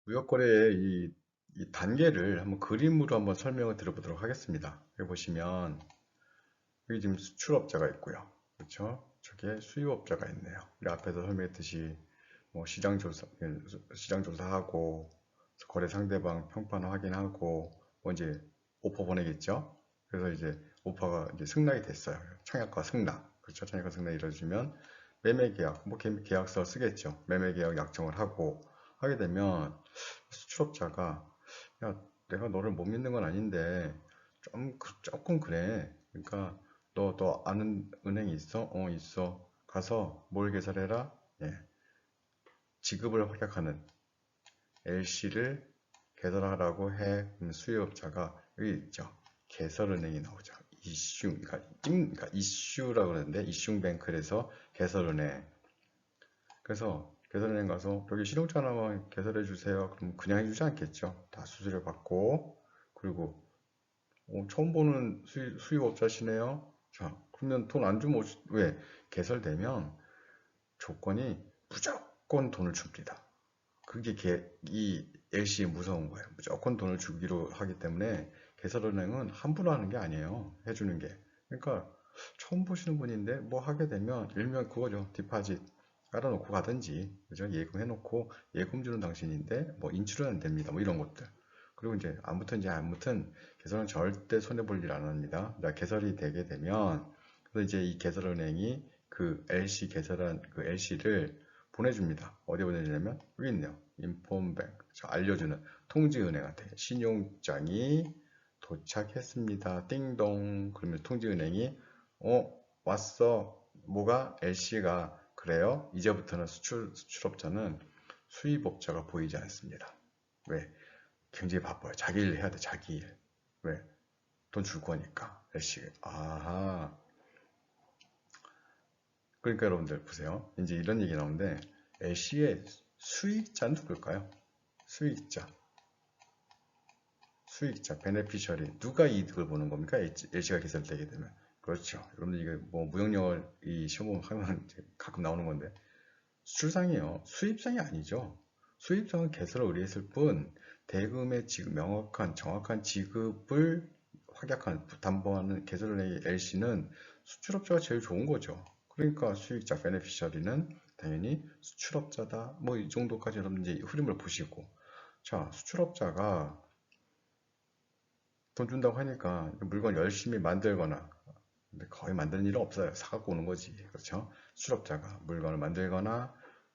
무역거래의 이 단계를 한번 그림으로 한번 설명을 드려보도록 하겠습니다. 여기 보시면 여기 지금 수출업자가 있고요. 그렇죠? 저기에 수입업자가 있네요. 우리 앞에서 설명했듯이 뭐 시장 조사하고 거래 상대방 평판 확인하고 뭐 이제 오퍼 보내겠죠. 그래서 이제 오퍼가 이제 승낙이 됐어요. 청약과 승낙. 그렇죠? 청약과 승낙이 이루어지면 매매 계약, 뭐 계약서 쓰겠죠. 매매 계약 약정을 하고 하게 되면 수출업자가 야, 내가 너를 못 믿는 건 아닌데 조금 그래. 그러니까 너 아는 은행이 있어? 어, 있어. 가서 뭘 개설해라? 예, 지급을 확약하는 LC를 개설하라고 해. 그럼 수요업자가 여기 있죠. 개설은행이 나오죠. 그러니까 이슈라고 그러는데 이슈뱅크에서 개설은행. 그래서 개설은행 가서 여기 신용차 하나만 개설해 주세요. 그럼 그냥 해주지 않겠죠. 다 수수료 받고 그리고 처음 보는 수입업자시네요. 자, 그러면 돈 안 주면 왜? 개설되면 조건이 무조건 돈을 줍니다. 그게 이 LC의 무서운 거예요. 무조건 돈을 주기로 하기 때문에 개설은행은 함부로 하는 게 아니에요. 해주는 게. 그러니까 처음 보시는 분인데 뭐 하게 되면 일명 그거죠. 디파짓 깔아놓고 가든지 그죠? 예금해놓고 예금 주는 당신인데 뭐 인출은 됩니다. 뭐 이런 것들. 그리고 이제 아무튼 개설은 절대 손해볼 일 안 합니다. 개설이 되게 되면 그래서 이제 이 개설은행이 그 LC 개설한 그 LC를 보내줍니다. 어디 보내주냐면 여기 있네요. 인폼뱅크 알려주는 통지은행한테 신용장이 도착했습니다. 띵동. 그러면 통지은행이 왔어. 뭐가 LC가 그래요? 이제부터는 수출업자는 수입업자가 보이지 않습니다. 왜? 굉장히 바빠요. 자기 일 해야 돼. 자기 일. 왜? 돈 줄 거니까. LC. 아하. 그러니까 여러분들 보세요. 이제 이런 얘기 나오는데 LC의 수익자는 누굴까요? 수익자, 베네피셔리 누가 이득을 보는 겁니까? LC가 개설되게 되면 그렇죠. 여러분들 이게 뭐 무역영어 이 시험 하면 가끔 나오는 건데 수출상이에요. 수입상이 아니죠. 수입상은 개설을 의뢰했을 뿐 대금의 지급 명확한 정확한 지급을 확약한 담보하는 개설의 LC는 수출업자가 제일 좋은 거죠. 그러니까 수익자 베네피셔리는 당연히 수출업자다. 뭐 이 정도까지 여러분들 흐름을 보시고 자 수출업자가 돈 준다고 하니까 물건 열심히 만들거나 근데 거의 만드는 일은 없어요. 사갖고 오는 거지. 그렇죠? 수출업자가 물건을 만들거나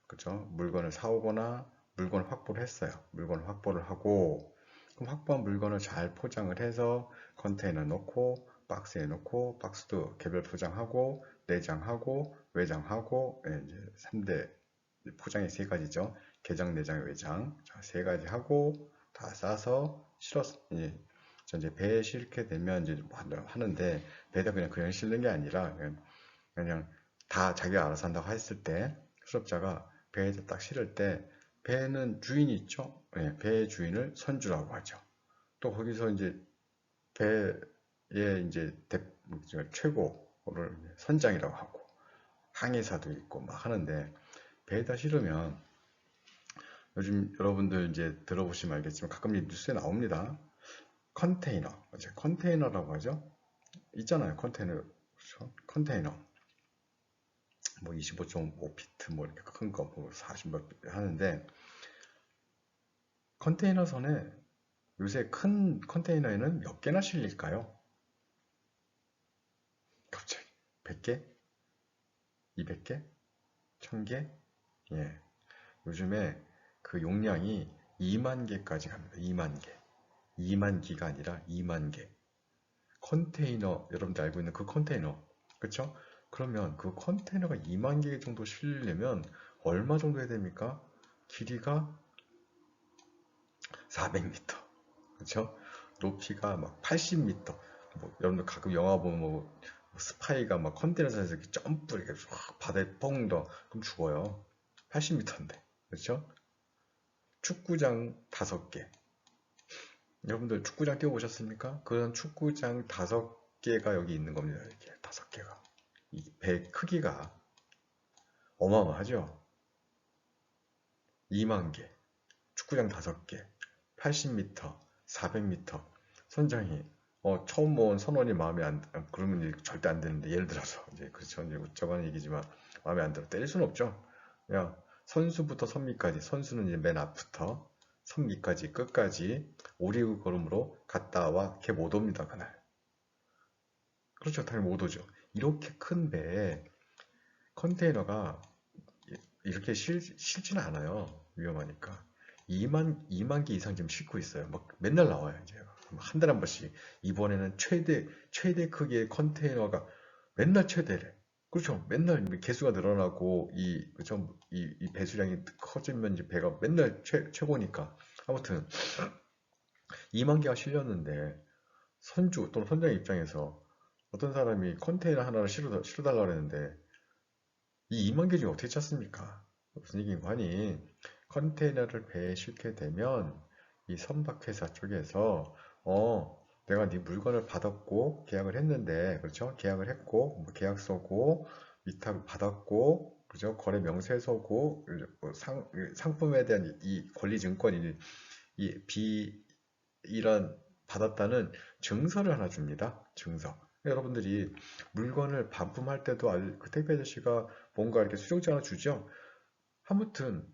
그렇죠? 물건을 사오거나 물건을 확보를 했어요. 물건을 확보를 하고 그럼 확보한 물건을 잘 포장을 해서 컨테이너 넣고 박스에 넣고 박스도 개별 포장하고 내장하고 외장하고 이제 3대 포장이 세 가지죠. 개장, 내장, 외장 세 가지 하고 다 싸서 실었 이제 배에 실게 되면 이제 뭐 하는데 배에다 그냥 실는 게 아니라 그냥 다 자기가 알아서 한다고 했을 때 수업자가 배에다 딱 실을 때 배는 주인이 있죠. 네, 배의 주인을 선주라고 하죠. 또 거기서 이제 배의 이제 최고를 선장이라고 하고 항해사도 있고 막 하는데 배에다 실으면 요즘 여러분들 이제 들어보시면 알겠지만 가끔 뉴스에 나옵니다. 컨테이너, 컨테이너라고 하죠. 있잖아요, 컨테이너. 그렇죠? 컨테이너. 뭐 25.5피트 뭐 이렇게 큰 거, 뭐 40몇 하는데 컨테이너 선에 요새 큰 컨테이너에는 몇 개나 실릴까요? 갑자기 100개? 200개? 1000개? 예. 요즘에 그 용량이 2만 개까지 갑니다. 2만 개. 2만 기가 아니라 2만 개. 컨테이너, 여러분들 알고 있는 그 컨테이너. 그쵸? 그러면 그 컨테이너가 2만 개 정도 실리려면 얼마 정도 해야 됩니까? 길이가 400m. 그쵸? 높이가 막 80m. 뭐, 여러분들 가끔 영화 보면 뭐, 스파이가 막 컨테이너에서 이렇게 점프 이렇게 확 바다에 뻥 더. 그럼 죽어요. 80m인데. 그쵸? 축구장 5개. 여러분들 축구장 뛰어보셨습니까? 그런 축구장 5개가 여기 있는 겁니다. 이렇게 5개가. 이 배 크기가 어마어마하죠? 2만 개. 축구장 5개, 80m, 400m 선장이 처음 모은 선원이 마음에 그러면 이제 절대 안 되는데 예를 들어서 이제 그렇죠 이제 저건 얘기지만 마음에 안 들어 때릴 수는 없죠. 그냥 선수부터 선미까지 선수는 이제 맨 앞부터 선미까지 끝까지 오리구 걸음으로 갔다 와 걔 못 옵니다 그날. 그렇죠 당연히 못 오죠. 이렇게 큰 배에 컨테이너가 이렇게 실지는 않아요. 위험하니까. 2만 개 이상 지금 싣고 있어요. 막 맨날 나와요, 이제. 한 달에 한 번씩. 이번에는 최대 크기의 컨테이너가 맨날 최대래. 그렇죠. 맨날 개수가 늘어나고, 그렇죠. 이 배수량이 커지면 이제 배가 맨날 최고니까. 아무튼, 2만 개가 실렸는데, 선주 또는 선장 입장에서 어떤 사람이 컨테이너 하나를 실어달라고 했는데, 이 2만 개 중에 어떻게 찾습니까? 무슨 얘기인가 하니 컨테이너를 배에 싣게 되면 이 선박회사 쪽에서 내가 네 물건을 받았고 계약을 했는데 그렇죠? 계약을 했고 뭐 계약서고 위탁을 받았고 그죠? 거래 명세서고 뭐 상품에 대한 이 권리 증권이 이런 받았다는 증서를 하나 줍니다. 증서. 여러분들이 물건을 반품할 때도 그 택배 아저씨가 뭔가 이렇게 수정지 하나 주죠. 아무튼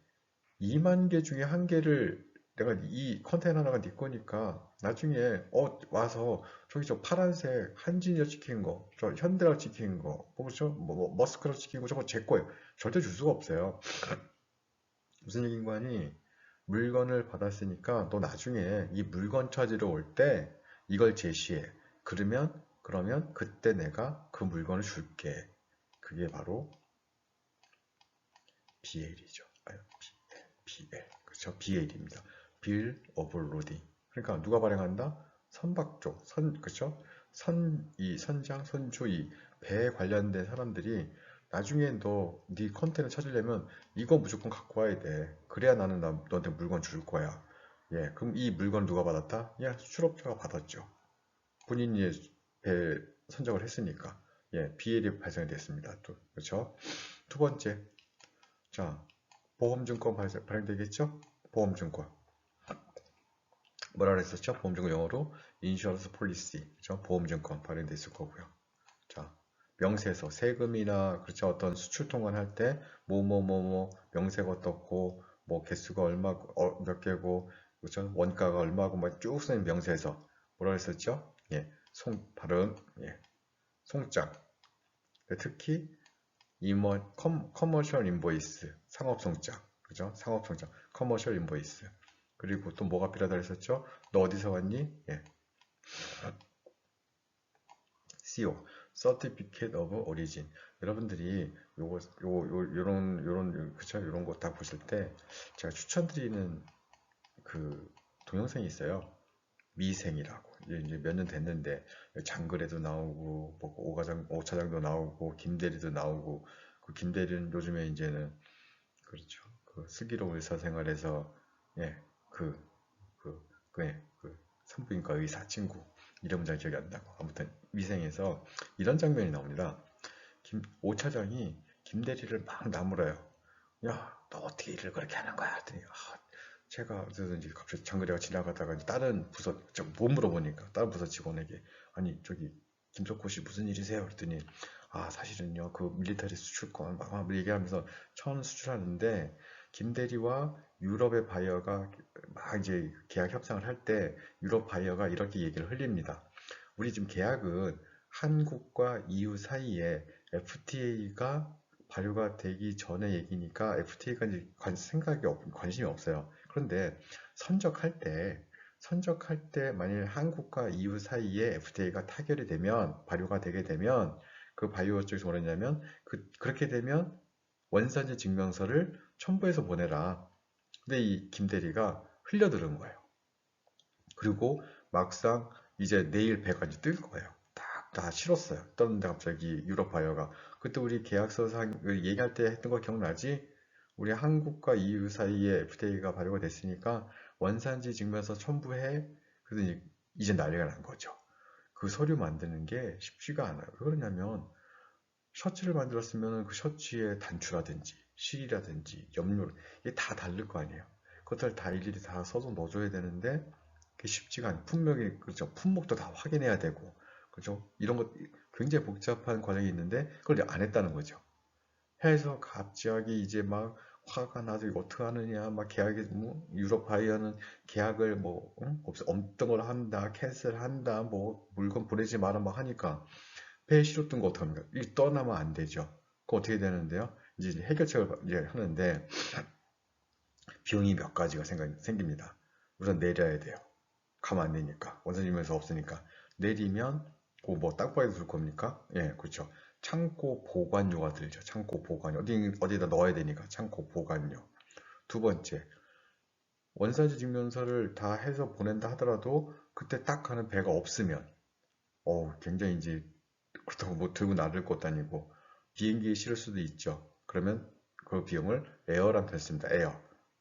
2만 개 중에 한 개를 내가 이 컨테이너 하나가 네 거니까 나중에 와서 저기 저 파란색 한진이가 찍힌 거, 저 현대가 찍힌 거, 뭐죠? 뭐 머스크가 찍힌 거 저거 제 거예요. 절대 줄 수가 없어요. 무슨 얘기인가 하니 물건을 받았으니까 너 나중에 이 물건 찾으러 올 때 이걸 제시해. 그러면 그때 내가 그 물건을 줄게. 그게 바로 BL이죠. BL. 그렇죠? BL입니다. Bill of Loading. 그러니까 누가 발행한다? 선박 쪽, 그렇죠? 이 선장, 선주, 이 배에 관련된 사람들이 나중에 네 컨테이너 찾으려면 이거 무조건 갖고 와야 돼. 그래야 나는 너한테 물건 줄 거야. 예, 그럼 이 물건 누가 받았다? 야, 수출업자가 받았죠. 본인이 배 선정을 했으니까. 예, BL이 발생이 됐습니다. 또, 그렇죠? 두 번째, 자, 보험증권 발행되겠죠? 보험증권. 뭐라 그랬었죠? 보험증권 영어로 인슈런스 폴리시, 그렇죠? 보험증권 발행돼 있을 거고요. 자, 명세서, 세금이나 그렇죠? 어떤 수출 통관할 때 뭐뭐뭐뭐 명세가 어떻고 뭐 개수가 얼마고 몇 개고 그렇죠? 원가가 얼마고 막쭉 쓰는 명세서 뭐라 그랬었죠? 예, 발음, 예, 송장. 특히 커머셜 인보이스, 상업송장, 그죠? 상업송장, 커머셜 인보이스. 그리고 또 뭐가 필요하다 했었죠? 너 어디서 왔니? 예. CO, Certificate of Origin. 여러분들이 그쵸? 요런 거 다 보실 때 제가 추천드리는 그 동영상이 있어요. 미생이라고. 이제 몇 년 됐는데 장글에도 나오고 뭐 오차장도 나오고 김대리도 나오고 그 김대리는 요즘에 이제는 그렇죠. 그 슬기로운 의사생활에서 예, 그 산부인과 의사 친구 이름은 잘 기억이 안 나고 아무튼 위생에서 이런 장면이 나옵니다. 오차장이 김대리를 막 나무라요. 야, 너 어떻게 일을 그렇게 하는 거야? 했더니 제가 그래서 이제 갑자기 장거리가 지나가다가 다른 부서 못 물어보니까 다른 부서 직원에게 아니 저기 김석호 씨 무슨 일이세요? 그랬더니 사실은요 그 밀리터리 수출권 막 얘기하면서 천 수출하는데 김대리와 유럽의 바이어가 막 이제 계약 협상을 할 때 유럽 바이어가 이렇게 얘기를 흘립니다. 우리 지금 계약은 한국과 EU 사이에 FTA가 발효가 되기 전에 얘기니까 FTA가 이제 관심이 없어요. 그런데 선적할 때 만일 한국과 EU 사이에 FTA가 타결이 되면 발효가 되게 되면 그 바이오 쪽에서 뭐랬냐면 그렇게 되면 원산지 증명서를 첨부해서 보내라. 근데 이 김대리가 흘려들은 거예요. 그리고 막상 이제 내일 배가 이제 뜰 거예요. 다 실었어요. 떴는데 갑자기 유럽 바이어가 그때 우리 계약서상 얘기할 때 했던 거 기억나지? 우리 한국과 EU 사이에 FTA가 발효가 됐으니까 원산지 증명서 첨부해. 그래서 이제 난리가 난 거죠. 그 서류 만드는 게 쉽지가 않아요. 왜 그러냐면 셔츠를 만들었으면 그 셔츠의 단추라든지 실이라든지 염료 이게 다 다를 거 아니에요. 그것들 다 일일이 다 써서 넣어줘야 되는데 그게 쉽지가 않아요. 분명히 그렇죠. 품목도 다 확인해야 되고 그렇죠. 이런 것 굉장히 복잡한 과정이 있는데 그걸 안 했다는 거죠. 해서 갑자기 이제 막 화가 나서 이거 어떻게 하느냐 막 계약이 뭐 유럽 바이어는 계약을 뭐 없던 걸 한다 캔슬한다 뭐 물건 보내지 마라 막 하니까 배에 실었던 거 어떡합니까? 이 떠나면 안 되죠. 그거 어떻게 되는데요? 이제 해결책을 이제 하는데 비용이 몇 가지가 생깁니다. 우선 내려야 돼요. 가면 안 되니까 원산지면서 없으니까 내리면 그뭐 땅바닥에 둘 겁니까? 예, 그렇죠. 창고 보관료가 들죠. 창고 보관료 어디다 넣어야 되니까 창고 보관료. 두 번째 원산지 증명서를 다 해서 보낸다 하더라도 그때 딱 가는 배가 없으면 굉장히 이제 그렇다고 뭐 들고 나를 것도 아니고 비행기에 실을 수도 있죠. 그러면 그 비용을 에어란 표현 씁니다.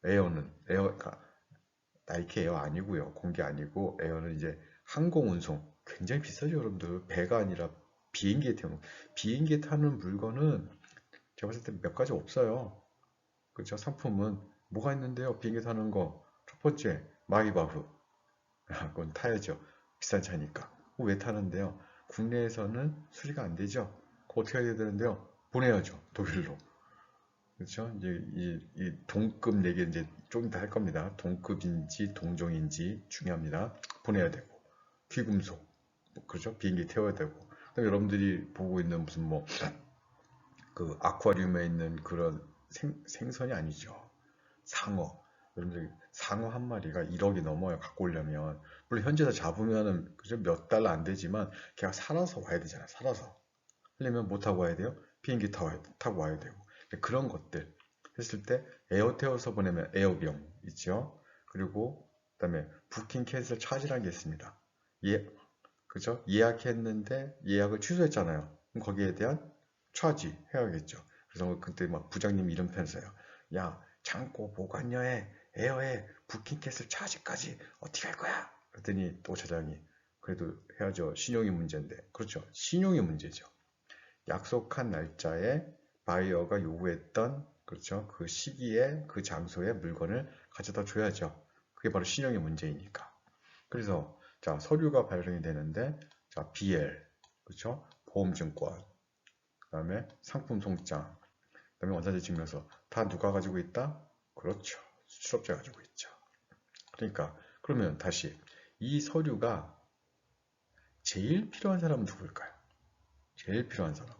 에어는 그러니까 나이키 에어 아니고요. 공기 아니고 에어는 이제 항공 운송 굉장히 비싸죠, 여러분들. 배가 아니라 비행기에 타는 비행기에 타는 물건은 제가 봤을 때 몇 가지 없어요. 그렇죠? 상품은 뭐가 있는데요? 비행기 타는 거. 첫 번째, 마이바흐. 그건 타야죠. 비싼 차니까. 왜 타는데요? 국내에서는 수리가 안 되죠. 그거 어떻게 해야 되는데요? 보내야죠. 독일로. 그렇죠? 이제 이 동급 내기 이제 좀 이따 할 겁니다. 동급인지 동종인지 중요합니다. 보내야 되고 귀금속 그렇죠? 비행기 태워야 되고 그다음에 여러분들이 보고 있는 무슨 뭐 그 아쿠아리움에 있는 그런 생선이 아니죠. 상어. 여러분들 상어 한 마리가 1억이 넘어요. 갖고 오려면 물론 현지에서 잡으면은 그죠? 몇 달러 안 되지만 걔가 살아서 와야 되잖아요. 살아서 하려면 뭐 타고 와야 돼요? 비행기 타고 와야 되고 그런 것들 했을 때 에어 태워서 보내면 에어 비용 있죠. 그리고 그다음에 부킹 캔슬 차지라는 게 있습니다. 예, 그죠? 예약했는데 예약을 취소했잖아요. 그럼 거기에 대한 차지 해야겠죠. 그래서 그때 막 부장님 이름 펜서요. 야, 창고 보관료에 에어에 부킹 캔슬 차지까지 어떻게 할 거야? 그랬더니 또 차장이 그래도 해야죠. 신용이 문제인데. 그렇죠. 신용이 문제죠. 약속한 날짜에 바이어가 요구했던 그렇죠. 그 시기에 그 장소에 물건을 가져다 줘야죠. 그게 바로 신용의 문제이니까. 그래서 자 서류가 발행이 되는데 자 BL 그렇죠. 보험증권 그다음에 상품 송장 그다음에 원산지 증명서 다 누가 가지고 있다? 그렇죠. 수출업자 가지고 있죠. 그러니까 그러면 다시 이 서류가 제일 필요한 사람은 누구일까요? 제일 필요한 사람.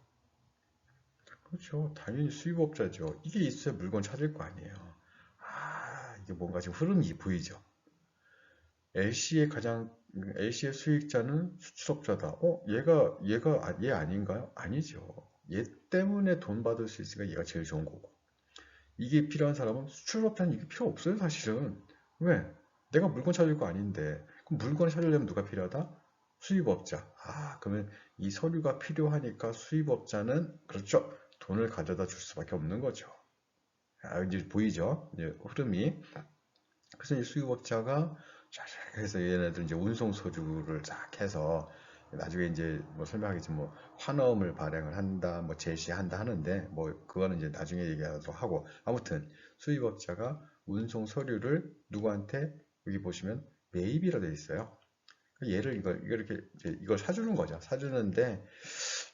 그렇죠. 당연히 수입업자죠. 이게 있어야 물건 찾을 거 아니에요. 이게 뭔가 지금 흐름이 보이죠. LC의 수익자는 수출업자다. 얘 아닌가요? 아니죠. 얘 때문에 돈 받을 수 있으니까 얘가 제일 좋은 거고. 이게 필요한 사람은 수출업자는 이게 필요 없어요, 사실은. 왜? 내가 물건 찾을 거 아닌데. 그럼 물건을 찾으려면 누가 필요하다? 수입업자. 그러면 이 서류가 필요하니까 수입업자는, 그렇죠. 돈을 가져다 줄 수밖에 없는 거죠. 이제 보이죠? 이제 흐름이. 그래서 이 수입업자가 쫙 해서 얘네들 이제 운송 서류를 쫙 해서 나중에 이제 뭐 설명하겠지만 뭐 환엄을 발행을 한다, 뭐 제시한다 하는데 뭐 그거는 이제 나중에 얘기하도록 하고 아무튼 수입업자가 운송 서류를 누구한테 여기 보시면 매입이라 되어 있어요. 얘를 이걸 이렇게 이제 이걸 사주는 거죠. 사주는데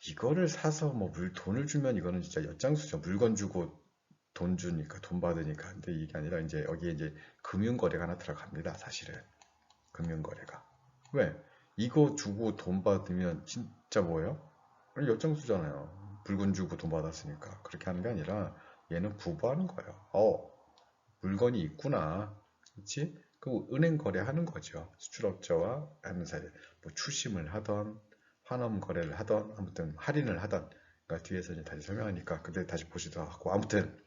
이거를 사서 뭐 돈을 주면 이거는 진짜 엿장수죠. 물건 주고 돈 주니까 돈 받으니까. 근데 이게 아니라 이제 여기에 이제 금융거래가 하나 들어갑니다. 사실은 금융거래가 왜 이거 주고 돈 받으면 진짜 뭐예요? 엿장수잖아요. 물건 주고 돈 받았으니까 그렇게 하는 게 아니라 얘는 부부하는 거예요. 물건이 있구나. 그렇지? 그 은행 거래하는 거죠. 수출업자와 하는 사이 뭐 추심을 하던 환원 거래를 하던 아무튼 할인을 하던 그러니까 뒤에서 이제 다시 설명하니까 그때 다시 보시도록 하고 아무튼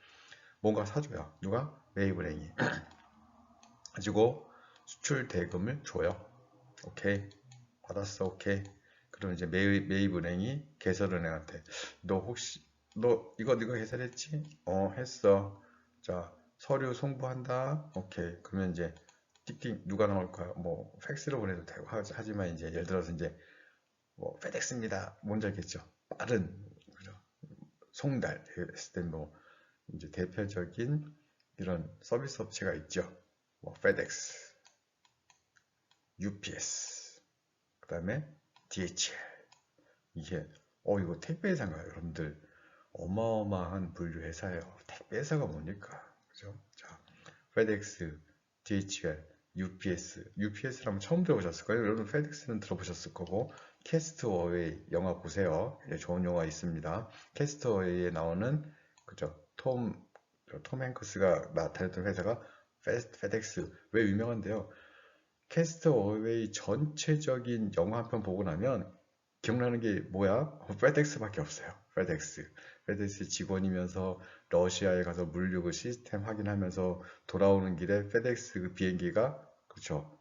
뭔가 사줘요. 누가? 매입은행이. 가지고 수출 대금을 줘요. 오케이. 받았어. 오케이. 그럼 이제 매입은행이 개설은행한테 너 이거 네가 개설했지? 했어. 자, 서류 송부한다. 오케이. 그러면 이제 틱틱 누가 나올까요? 뭐 팩스로 보내도 되고 하지만 이제 예를 들어서 이제 뭐 페덱스입니다. 뭔지 알겠죠? 빠른 그죠? 송달 했을 때 뭐 이제 대표적인 이런 서비스 업체가 있죠. 뭐 FedEx, UPS, 그 다음에 DHL. 이게 이거 택배 회사인가요? 여러분들 어마어마한 분류 회사예요. 택배 회사가 뭡니까? 그죠? 자, FedEx, DHL, UPS라면 처음 들어보셨을 거예요. 여러분 FedEx는 들어보셨을 거고, 캐스트어웨이 영화 보세요. 좋은 영화 있습니다. 캐스트어웨이에 나오는 그죠? 톰 행크스가 나타냈던 회사가 FedEx. 왜 유명한데요? 캐스트어웨이 전체적인 영화 한 편 보고 나면 기억나는 게 뭐야? FedEx밖에 없어요. FedEx 직원이면서 러시아에 가서 물류 그 시스템 확인하면서 돌아오는 길에 FedEx 그 비행기가 그렇죠.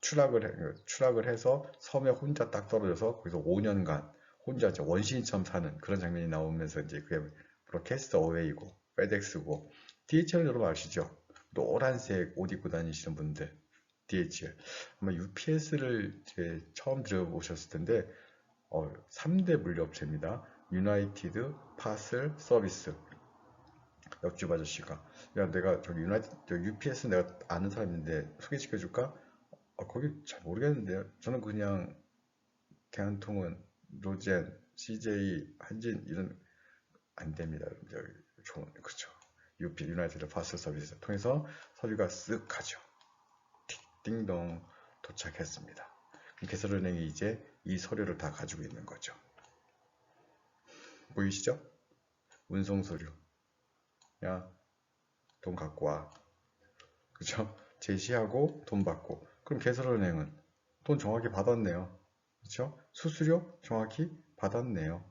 추락을 해서 섬에 혼자 딱 떨어져서 거기서 5년간 혼자 원시인처럼 사는 그런 장면이 나오면서 이제 그게 바로 캐스트어웨이고 FedEx고 DHL 여러분 아시죠? 노란색 옷 입고 다니시는 분들 DHL 아마 UPS를 이제 처음 들어보셨을 텐데 3대 물류업체입니다. 유나이티드 파슬 서비스. 옆집 아저씨가 야 내가 저기 UPS 내가 아는 사람인데 소개시켜 줄까? 거기 잘 모르겠는데요. 저는 그냥 대한통운, 로젠, CJ, 한진 이런 안 됩니다. 저기 좋은 그쵸. 유나이티드 파슬 서비스 통해서 서류가 쓱 가죠. 띵동 도착했습니다. 개설은행이 이제 이 서류를 다 가지고 있는 거죠. 보이시죠? 운송 서류. 야, 돈 갖고 와. 그죠? 제시하고 돈 받고. 그럼 개설은행은 돈 정확히 받았네요. 그죠? 수수료 정확히 받았네요.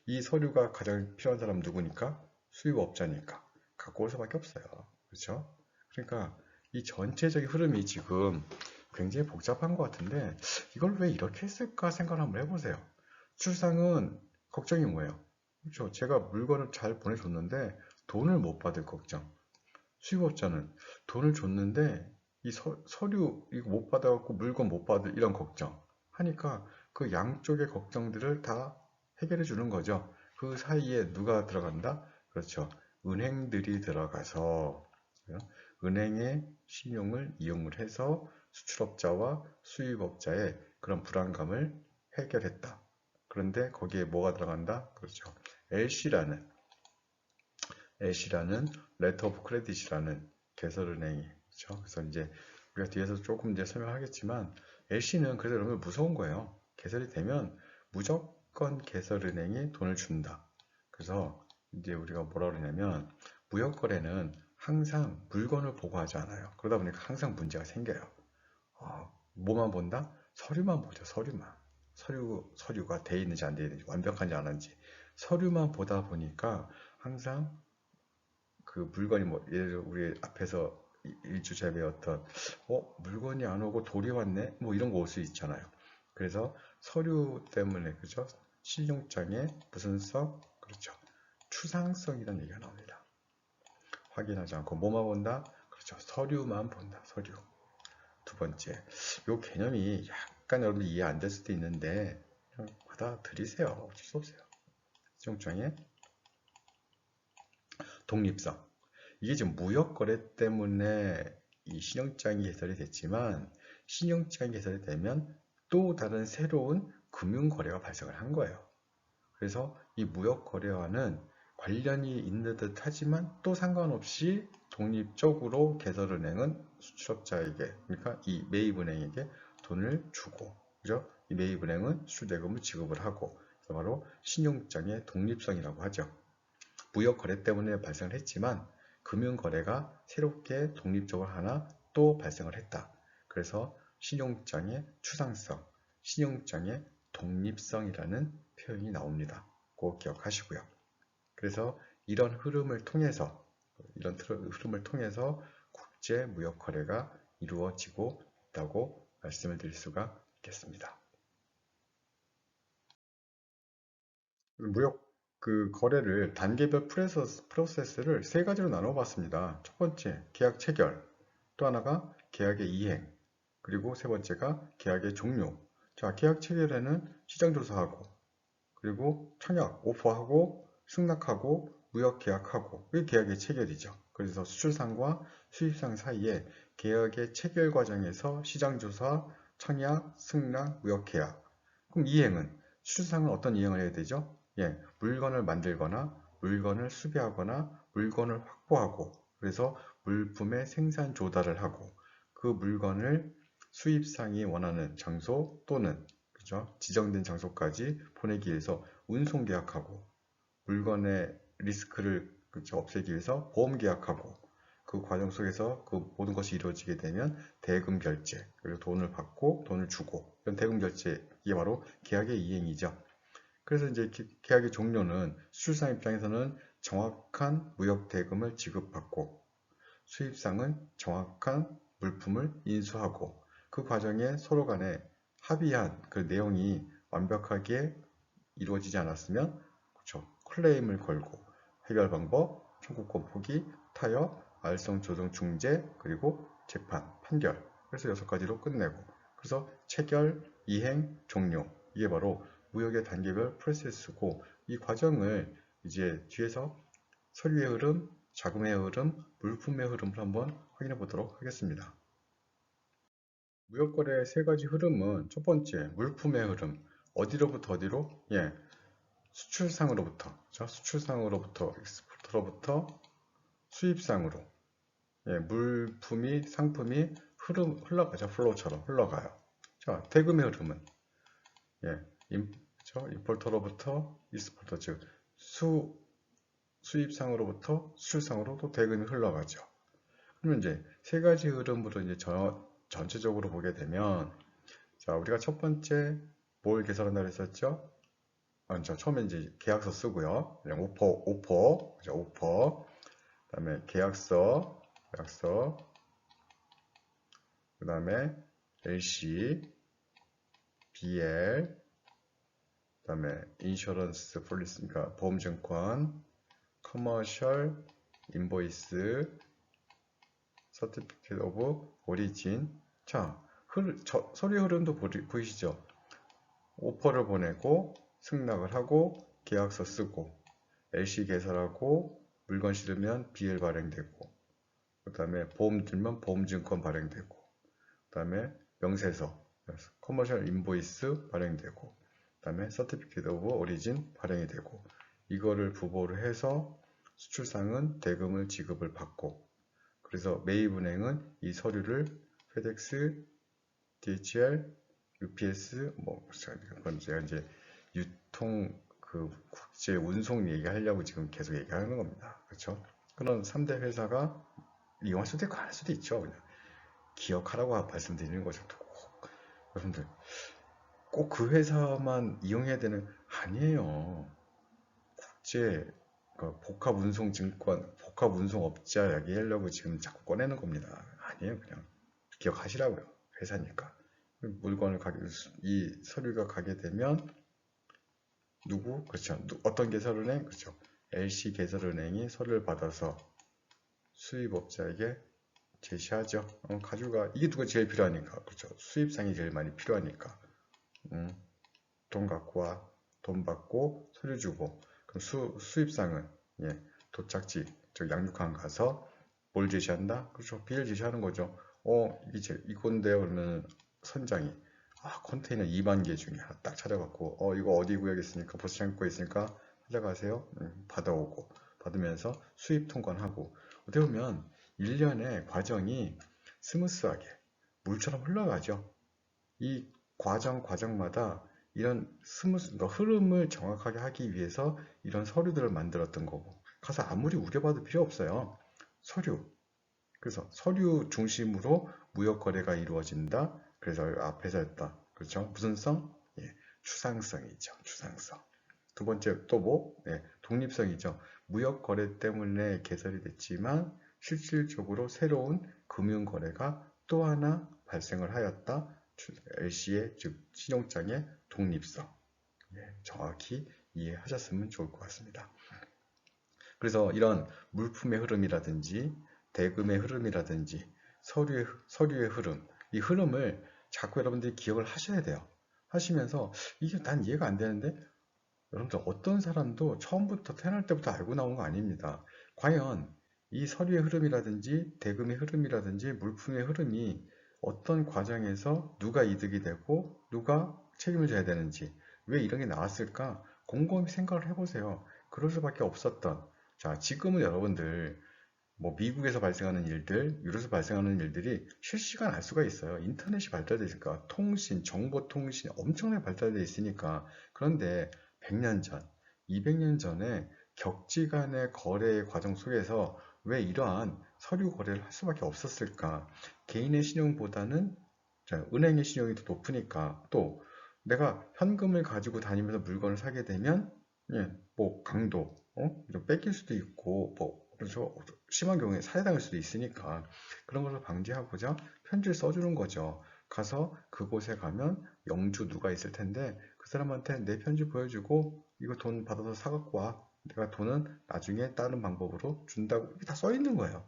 이 서류가 가장 필요한 사람 누구니까? 수입업자니까. 갖고 올 수밖에 없어요. 그렇죠? 그러니까 이 전체적인 흐름이 지금 굉장히 복잡한 것 같은데 이걸 왜 이렇게 했을까 생각을 한번 해보세요. 출상은 걱정이 뭐예요? 그렇죠? 제가 물건을 잘 보내줬는데 돈을 못 받을 걱정. 수입업자는 돈을 줬는데 이 서류 이거 못 받아갖고 물건 못 받을 이런 걱정 하니까 그 양쪽의 걱정들을 다 해결해 주는 거죠. 그 사이에 누가 들어간다? 그렇죠. 은행들이 들어가서 은행의 신용을 이용을 해서 수출업자와 수입업자의 그런 불안감을 해결했다. 그런데 거기에 뭐가 들어간다? 그렇죠. LC라는 레터 오브 크레딧이라는 개설은행이 그렇죠. 그래서 이제 우리가 뒤에서 조금 이제 설명하겠지만 LC는 그래서 여러분 무서운 거예요. 개설이 되면 무조건 개설은행이 돈을 준다. 그래서 이제 우리가 뭐라 그러냐면 무역거래는 항상 물건을 보고 하지 않아요. 그러다 보니까 항상 문제가 생겨요. 뭐만 본다? 서류만 보죠. 서류가 돼 있는지 안 돼 있는지 완벽한지 안 한지 서류만 보다 보니까 항상 그 물건이 뭐 예를 들어 우리 앞에서 일주차에 배웠던 물건이 안 오고 돌이 왔네 뭐 이런 거 올 수 있잖아요. 그래서 서류 때문에 그죠? 신용장에 무슨 성? 그렇죠. 추상성이라는 얘기가 나옵니다. 확인하지 않고 뭐만 본다? 그렇죠. 서류만 본다. 서류. 두 번째, 요 개념이 약간 여러분들 이해 안 될 수도 있는데 그냥 받아들이세요. 어쩔 수 없어요. 신용장의 독립성. 이게 지금 무역거래 때문에 이 신용장이 개설이 됐지만 신용장이 개설이 되면 또 다른 새로운 금융거래가 발생을 한 거예요. 그래서 이 무역거래와는 관련이 있는 듯 하지만 또 상관없이 독립적으로 개설은행은 수출업자에게 그러니까 이 매입은행에게 돈을 주고 그죠? 이 매입은행은 수출대금을 지급을 하고 그래서 바로 신용장의 독립성이라고 하죠. 무역거래 때문에 발생을 했지만 금융거래가 새롭게 독립적으로 하나 또 발생을 했다. 그래서 신용장의 추상성, 신용장의 독립성이라는 표현이 나옵니다. 꼭 기억하시고요. 그래서 이런 흐름을 통해서 국제 무역 거래가 이루어지고 있다고 말씀을 드릴 수가 있겠습니다. 무역 그 거래를 단계별 프로세스를 세 가지로 나눠 봤습니다. 첫 번째, 계약 체결. 또 하나가 계약의 이행. 그리고 세 번째가 계약의 종료. 자, 계약 체결에는 시장 조사하고 그리고 청약, 오퍼하고 승낙하고 무역 계약하고 이게 계약의 체결이죠. 그래서 수출상과 수입상 사이에 계약의 체결 과정에서 시장조사, 청약, 승낙, 무역계약. 그럼 이행은 수출상은 어떤 이행을 해야 되죠? 예, 물건을 만들거나 물건을 수배하거나 물건을 확보하고 그래서 물품의 생산 조달을 하고 그 물건을 수입상이 원하는 장소 또는 그죠? 지정된 장소까지 보내기 위해서 운송 계약하고 물건의 리스크를 그쵸? 없애기 위해서 보험 계약하고 그 과정 속에서 그 모든 것이 이루어지게 되면 대금 결제 그리고 돈을 받고 돈을 주고 이런 대금 결제 이게 바로 계약의 이행이죠. 그래서 이제 계약의 종료는 수출상 입장에서는 정확한 무역 대금을 지급받고 수입상은 정확한 물품을 인수하고 그 과정에 서로 간에 합의한 그 내용이 완벽하게 이루어지지 않았으면 그렇죠. 클레임을 걸고 해결 방법, 청구권 포기, 타협, 알성 조정 중재 그리고 재판, 판결 그래서 6가지로 끝내고 그래서 체결, 이행, 종료 이게 바로 무역의 단계별 프로세스고 이 과정을 이제 뒤에서 서류의 흐름, 자금의 흐름, 물품의 흐름을 한번 확인해 보도록 하겠습니다. 무역거래의 3가지 흐름은 첫 번째, 물품의 흐름. 어디로부터 어디로? 예, 수출상으로부터, 자, 수출상으로부터, 익스포트로부터 수입상으로. 예, 물품이, 상품이 흘러가죠. 플로우처럼 흘러가요. 자, 대금의 흐름은, 예, 임포터로부터 익스포터, 즉, 수입상으로부터 수출상으로 또 대금이 흘러가죠. 그러면 이제 3가지 흐름으로 이제 전체적으로 보게 되면, 자, 우리가 첫 번째 뭘 개설한다고 했었죠? 자, 처음에 이제 계약서 쓰고요. 그냥 오퍼, 그죠? 오퍼. 그다음에 계약서, 그다음에 LC, BL, 그다음에 인슈런스 폴리스, 그러니까 보험증권, 커머셜, 인보이스, 서티피케이트 오브 오리진. 자, 서류 흐름도 보이시죠? 오퍼를 보내고 승낙을 하고 계약서 쓰고 LC 개설하고 물건 실으면 BL 발행되고 그 다음에 보험 들면 보험증권 발행되고 그 다음에 명세서 커머셜 인보이스 발행되고 그 다음에 서티피케이트 오브 오리진 발행이 되고 이거를 부보를 해서 수출상은 대금을 지급을 받고 그래서 매입은행은 이 서류를 페덱스, DHL, UPS 그건 제가 이제 유통 그 국제 운송 얘기하려고 지금 계속 얘기하는 겁니다. 그렇죠? 그런 3대 회사가 이용할 수도 있고 안 할 수도 있죠. 그냥 기억하라고 말씀드리는 거죠. 여러분들 꼭 그 회사만 이용해야 되는 아니에요. 국제 복합운송증권, 복합운송업자 얘기하려고 지금 자꾸 꺼내는 겁니다. 아니에요. 그냥 기억하시라고요. 회사니까. 물건을 이 서류가 가게 되면 누구? 그렇죠. 어떤 개설은행? 그렇죠. LC 개설은행이 서류를 받아서 수입업자에게 제시하죠. 가져가. 이게 누가 제일 필요하니까. 그렇죠. 수입상이 제일 많이 필요하니까. 돈 갖고 와. 돈 받고 서류 주고. 그럼 수입상은 예, 도착지, 저 양육항 가서 뭘 제시한다? 그렇죠. 비를 제시하는 거죠. 이건데요. 그러면 선장이 컨테이너 2만 개 중에 하나 딱 찾아갖고 이거 어디 구역에 있으니까 버스 창고에 있으니까 찾아가세요. 받아오고 받으면서 수입 통관하고 어떻게 보면 1년의 과정이 스무스하게 물처럼 흘러가죠. 이 과정마다 이런 그러니까 흐름을 정확하게 하기 위해서 이런 서류들을 만들었던 거고 가서 아무리 우려봐도 필요 없어요. 그래서 서류 중심으로 무역 거래가 이루어진다. 그래서 앞에서 했다. 그렇죠? 무슨 성? 예, 추상성이죠. 추상성. 두 번째 또 뭐? 예, 독립성이죠. 무역 거래 때문에 개설이 됐지만 실질적으로 새로운 금융 거래가 또 하나 발생을 하였다. LC의 즉 신용장의 독립성. 예, 정확히 이해하셨으면 좋을 것 같습니다. 그래서 이런 물품의 흐름이라든지 대금의 흐름이라든지 서류의 흐름, 이 흐름을 자꾸 여러분들이 기억을 하셔야 돼요. 하시면서 이게 난 이해가 안 되는데 여러분들 어떤 사람도 처음부터 태어날 때부터 알고 나온 거 아닙니다. 과연 이 서류의 흐름이라든지 대금의 흐름이라든지 물품의 흐름이 어떤 과정에서 누가 이득이 되고 누가 책임을 져야 되는지 왜 이런 게 나왔을까? 곰곰이 생각을 해보세요. 그럴 수밖에 없었던. 자, 지금은 여러분들 뭐 미국에서 발생하는 일들, 유럽에서 발생하는 일들이 실시간 알 수가 있어요. 인터넷이 발달되어 있으니까 통신, 정보통신 엄청나게 발달되어 있으니까. 그런데 100년 전, 200년 전에 격지 간의 거래의 과정 속에서 왜 이러한 서류 거래를 할 수밖에 없었을까? 개인의 신용보다는 은행의 신용이 더 높으니까 또 내가 현금을 가지고 다니면서 물건을 사게 되면 뭐 강도, 좀 뺏길 수도 있고 뭐 그래서 심한 경우에 살해당할 수도 있으니까 그런 것을 방지하고자 편지를 써주는 거죠. 가서 그곳에 가면 영주 누가 있을 텐데 그 사람한테 내 편지 보여주고 이거 돈 받아서 사갖고 와. 내가 돈은 나중에 다른 방법으로 준다고 이렇게 다 써 있는 거예요.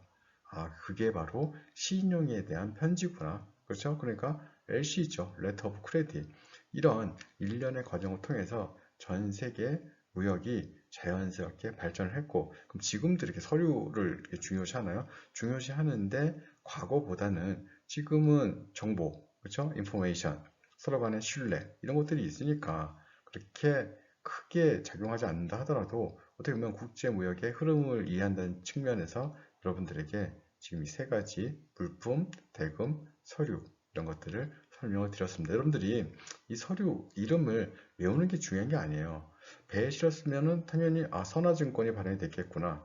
아, 그게 바로 시인용에 대한 편지구나. 그렇죠? 그러니까 LC죠. Letter of Credit. 이런 일련의 과정을 통해서 전 세계 무역이 자연스럽게 발전을 했고, 그럼 지금도 이렇게 서류를 이렇게 중요시하나요? 중요시하는데 과거보다는 지금은 정보, 그렇죠? 인포메이션, 서로 간의 신뢰 이런 것들이 있으니까 그렇게 크게 작용하지 않는다 하더라도 어떻게 보면 국제 무역의 흐름을 이해한다는 측면에서 여러분들에게 지금 이 세 가지 물품, 대금, 서류 이런 것들을 설명을 드렸습니다. 여러분들이 이 서류 이름을 외우는 게 중요한 게 아니에요. 배에 실었으면은 당연히 선화증권이 발행이 됐겠구나.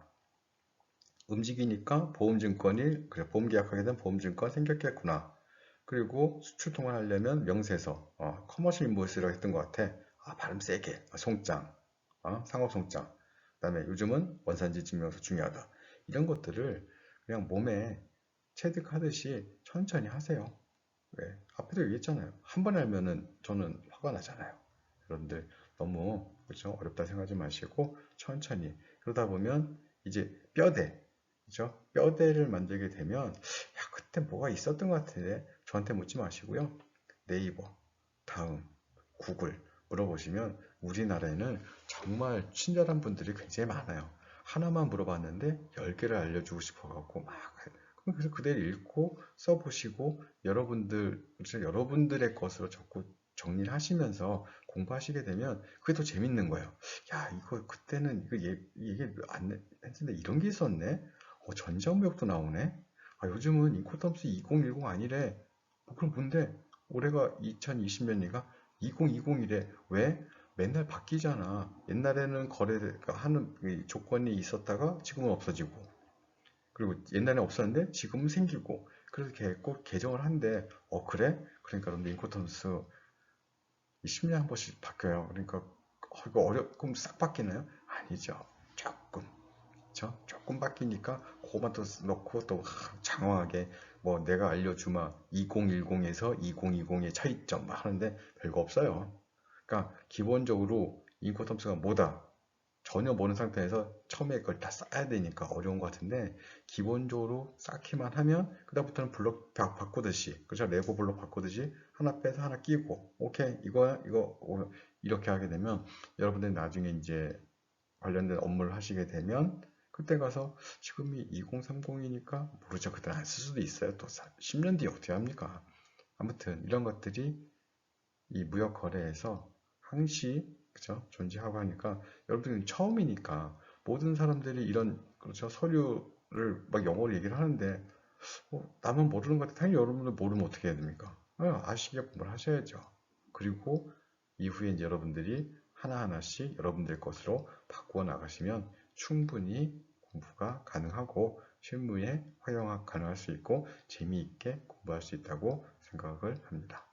움직이니까 보험증권이 그래 보험계약하게 된 보험증권 생겼겠구나. 그리고 수출 통화하려면 명세서, 커머셜 인보이스라고 했던 것 같아. 발음 세게, 송장, 상업 송장. 그다음에 요즘은 원산지 증명서 중요하다. 이런 것들을 그냥 몸에 체득하듯이 천천히 하세요. 왜? 앞에도 얘기했잖아요. 한 번에 하면은 저는 화가 나잖아요. 여러분들 너무 그렇죠? 어렵다 생각하지 마시고 천천히 그러다 보면 이제 뼈대, 그렇죠? 뼈대를 만들게 되면 그때 뭐가 있었던 것 같은데 저한테 묻지 마시고요. 네이버, 다음, 구글 물어보시면 우리나라에는 정말 친절한 분들이 굉장히 많아요. 하나만 물어봤는데 10개를 알려주고 싶어갖고 막 그래서 그대로 읽고 써보시고 여러분들의 것으로 자꾸 정리를 하시면서 공부하시게 되면 그게 더 재밌는 거예요. 야, 이거 그때는 이게 안 했는데 이런 게 있었네. 전자무역도 나오네. 요즘은 인코텀스 2010 아니래. 그럼 뭔데? 올해가 2020년이가 2020이래. 왜? 맨날 바뀌잖아. 옛날에는 거래가 하는 조건이 있었다가 지금은 없어지고. 그리고 옛날에 없었는데 지금은 생기고. 그래서 꼭 개정을 한대. 그래? 그러니까 여러분들 인코텀스 10년에 한 번씩 바뀌어요. 그러니까 이거 그럼 싹 바뀌나요? 아니죠. 조금. 그쵸? 조금 바뀌니까 그것만 또 넣고 또 장황하게 뭐 내가 알려주마 2010에서 2020의 차이점 막 하는데 별거 없어요. 그러니까 기본적으로 인코텀스가 뭐다? 전혀 모르는 상태에서 처음에 그걸 다 쌓아야 되니까 어려운 것 같은데 기본적으로 쌓기만 하면 그다음부터는 블록 바꾸듯이 그죠? 레고 블록 바꾸듯이 하나 빼서 하나 끼고 오케이 이거 이렇게 하게 되면 여러분들이 나중에 이제 관련된 업무를 하시게 되면 그때 가서 지금이 2030이니까 모르죠. 그때는 안 쓸 수도 있어요. 또 10년 뒤에 어떻게 합니까? 아무튼 이런 것들이 이 무역 거래에서 항시 그죠? 존재하고 하니까 여러분들은 처음이니까 모든 사람들이 이런 그렇죠? 서류를 막 영어로 얘기를 하는데 나만 모르는 것 같아. 당연히 여러분들 모르면 어떻게 해야 됩니까? 아시게 공부를 하셔야죠. 그리고 이후에 이제 여러분들이 하나하나씩 여러분들 것으로 바꾸어 나가시면 충분히 공부가 가능하고 실무에 활용가 가능할 수 있고 재미있게 공부할 수 있다고 생각을 합니다.